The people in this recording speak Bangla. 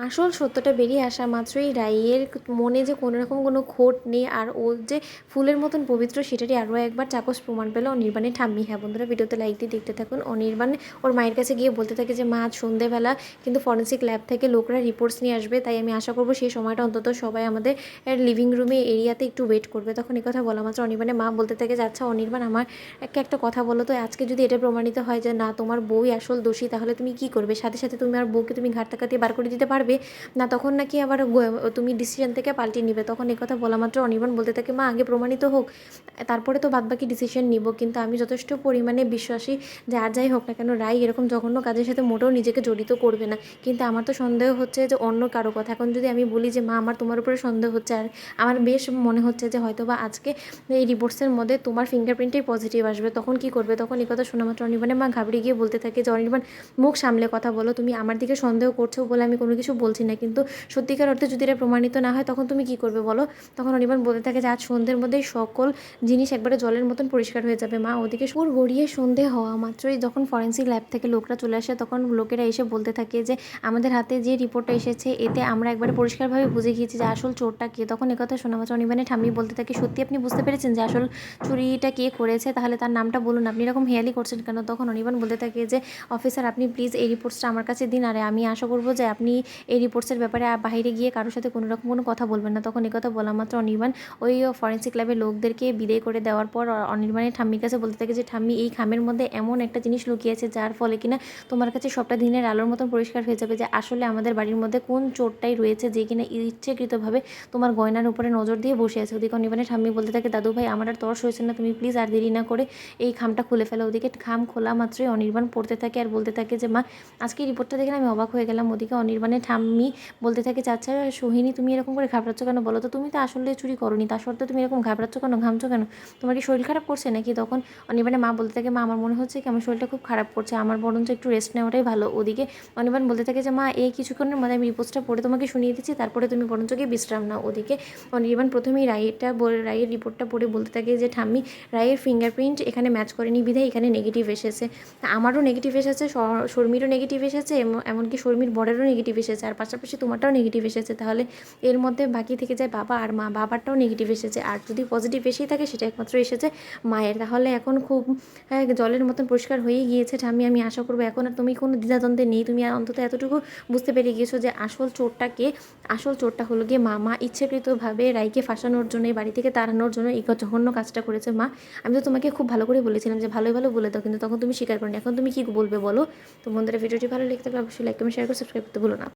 আসল সত্যটা বেরিয়ে আসা মাত্রই রাইয়ের মনে যে কোনো রকম কোনো খোট নেই আর ও যে ফুলের মতন পবিত্র সেটারই আরও একবার চাকচ প্রমাণ পেল অনির্বাণের ঠাম্মি। হ্যাঁ বন্ধুরা, ভিডিওতে লাইক দিয়ে দেখতে থাকুন। অনির্বাণ ওর মায়ের কাছে গিয়ে বলতে থাকে যে মা, আজ সন্ধেবেলা কিন্তু ফরেন্সিক ল্যাব থেকে লোকরা রিপোর্টস নিয়ে আসবে, তাই আমি আশা করবো সেই সময়টা অন্তত সবাই আমাদের লিভিং রুমে এরিয়াতে একটু ওয়েট করবে। তখন এই কথা বলা মাত্র অনির্বাণের মা বলতে থাকে যে আচ্ছা অনির্বাণ, আমার একটা কথা বলো তো, আজকে যদি এটা প্রমাণিত হয় যে না তোমার বউই আসল দোষী, তাহলে তুমি কি করবে? সাথে সাথে তুমি আর বউকে তুমি ঘাট টাকা দিয়ে বার করে দিতে পারবে না? তখন নাকি আবার তুমি ডিসিশন থেকে পাল্টে নিবে। তখন কথা বলা মাত্র অনির্বাণ বলতে থাকে মা, আগে প্রমাণিত হোক, তারপরে তো বাদবাকি ডিসিশন নিব। কিন্তু আমি যথেষ্ট পরিমাণে বিশ্বাসী যে আর যাই হোক না কেন রাই এরকম জঘন্য কাজের সাথে মোটেও নিজেকে জড়িত করবে না। কিন্তু আমার তো সন্দেহ হচ্ছে যে অন্য কারো কথা। এখন যদি আমি বলি যে মা, আমার তোমার উপরে সন্দেহ হচ্ছে, আর আমার বেশ মনে হচ্ছে যে হয়তো বা আজকে এই রিপোর্টসের মধ্যে তোমার ফিঙ্গারপ্রিন্টেই পজিটিভ আসবে, তখন কি করবে? তখন এই কথা শোনা মাত্র অনির্বাণের মা ঘাবড়ে গিয়ে বলতে থাকে যে অনির্বাণ, মুখ সামলে কথা বলো, তুমি আমার দিকে সন্দেহ করছো বলে আমি কোনো কিছু বলছি না, কিন্তু সত্যিকার অর্থে যদি এটা প্রমাণিত না হয় তখন তুমি কি করবে বলো? তখন অনির্বাণ বলতে থাকে যে আজ সন্ধ্যের মধ্যেই সকল জিনিস একবারে জলের মতন পরিষ্কার হয়ে যাবে মা। ওদিকে সুর গড়িয়ে সন্ধে হওয়া মাত্রই যখন ফরেন্সিক ল্যাব থেকে লোকরা চলে আসে, তখন লোকেরা এসে বলতে থাকে যে আমাদের হাতে যে রিপোর্টটা এসেছে এতে আমরা একবারে পরিষ্কারভাবে বুঝে গিয়েছি যে আসল চোরটা কে। তখন একথা শোনা মাত্র অনির্বাণের ঠাম্মি বলতে থাকে সত্যি আপনি বুঝতে পেরেছেন যে আসল চুরিটা কে করেছে? তাহলে তার নামটা বলুন, আপনি এরকম হেয়ালি করছেন কেন? তখন অনির্বাণ বলতে থাকে যে অফিসার, আপনি প্লিজ এই রিপোর্টসটা আমার কাছে দিন, আর আমি আশা করবো যে আপনি এই রিপোর্টসের ব্যাপারে বাইরে গিয়ে কারোর সাথে কোনো রকম কোনো কথা বলবেন না। তখন একথা বলা মাত্র অনির্বাণ ওই ফরেন্সিক ল্যাবের লোকদেরকে বিদায় করে দেওয়ার পর অনির্বাণের ঠাম্মির কাছে বলতে থাকে যে ঠাম্মি, এই খামের মধ্যে এমন একটা জিনিস লুকিয়েছে যার ফলে কিনা তোমার কাছে সবটা দিনের আলোর মতন পরিষ্কার হয়ে যাবে যে আসলে আমাদের বাড়ির মধ্যে কোন চোরটাই রয়েছে যে কিনা ইচ্ছেকৃতভাবে তোমার গয়নার উপরে নজর দিয়ে বসে আছে। ওদিকে অনির্বাণের ঠাম্মি বলতে থাকে দাদু ভাই, আমার আর তর্স হয়েছে না, তুমি প্লিজ আর দেরি না করে এই খামটা খুলে ফেলো। ওদিকে খাম খোলা মাত্রই অনির্বাণ পড়তে থাকে আর বলতে থাকে যে মা, আজকে রিপোর্টটা দেখে আমি অবাক হয়ে গেলাম। ওদিকে অনির্বাণের ঠাম্মি বলতে থাকে আচ্ছা সোহিনী, তুমি এরকম করে ঘাবড়াচ্ছ কেন বলো তো? তুমি তো আসলে চুরি করোনি, তা সত্ত্বেও তুমি এরকম ঘাবড়াচ্ছ কেন, ঘামছো কেন? তোমার কি শরীর খারাপ করছে নাকি? তখন অনির্বাণের মা বলতে থাকে মা, আমার মনে হচ্ছে কি আমার শরীরটা খুব খারাপ করছে, আমার বরঞ্চ একটু রেস্ট নেওয়াটাই ভালো। ওদিকে অনির্বাণ বলতে থাকে যে মা, এই কিছুক্ষণের মধ্যে আমি রিপোর্টটা পড়ে তোমাকে শুনিয়ে দিচ্ছি, তারপরে তুমি বরঞ্চ গিয়ে বিশ্রাম নাও। ওদিকে অনির্বাণ প্রথমেই রায়ের রিপোর্টটা পড়ে বলতে থাকে যে ঠাম্মি, রায়ের ফিঙ্গারপ্রিন্ট এখানে ম্যাচ করেনি বিধায় এখানে নেগেটিভ এসেছে। আমারও নেগেটিভ এসেছে, শর্মিরও নেগেটিভ এসেছে, এমনকি শর্মির বরেরও নেগেটিভ এসেছে, আর পাশাপাশি তোমারটাও নেগেটিভ এসেছে। তাহলে এর মধ্যে বাকি থেকে যায় বাবা আর মা, বাবারটাও নেগেটিভ এসেছে, আর যদি পজিটিভ এসেই থাকে সেটা একমাত্র এসেছে মায়ের। তাহলে এখন খুব জলের মতন পরিষ্কার হয়েই গিয়েছে ঠাম্মি। আমি আশা করবো এখন আর তুমি কোনো দ্বিধাদ্বন্দ্বে নেই, তুমি অন্তত এতটুকু বুঝতে পেরে গিয়েছো যে আসল চোরটা কে। আসল চোরটা হলো গিয়ে মা ইচ্ছেকৃতভাবে রাইকে ফাঁসানোর জন্য, এই বাড়ি থেকে তাড়ানোর জন্য এই জঘন্য কাজটা করেছে মা। আমি তো তোমাকে খুব ভালো করে বলেছিলাম যে ভালোই ভালো বলে দাও, কিন্তু তখন তুমি স্বীকার করনি। এখন তুমি কি বলবে বলো? তো বন্ধুরা, ভিডিওটি ভালো লাগতে থাকলে অবশ্যই লাইক কমেন্ট শেয়ার করে সাবস্ক্রাইব করতে ভুলো না।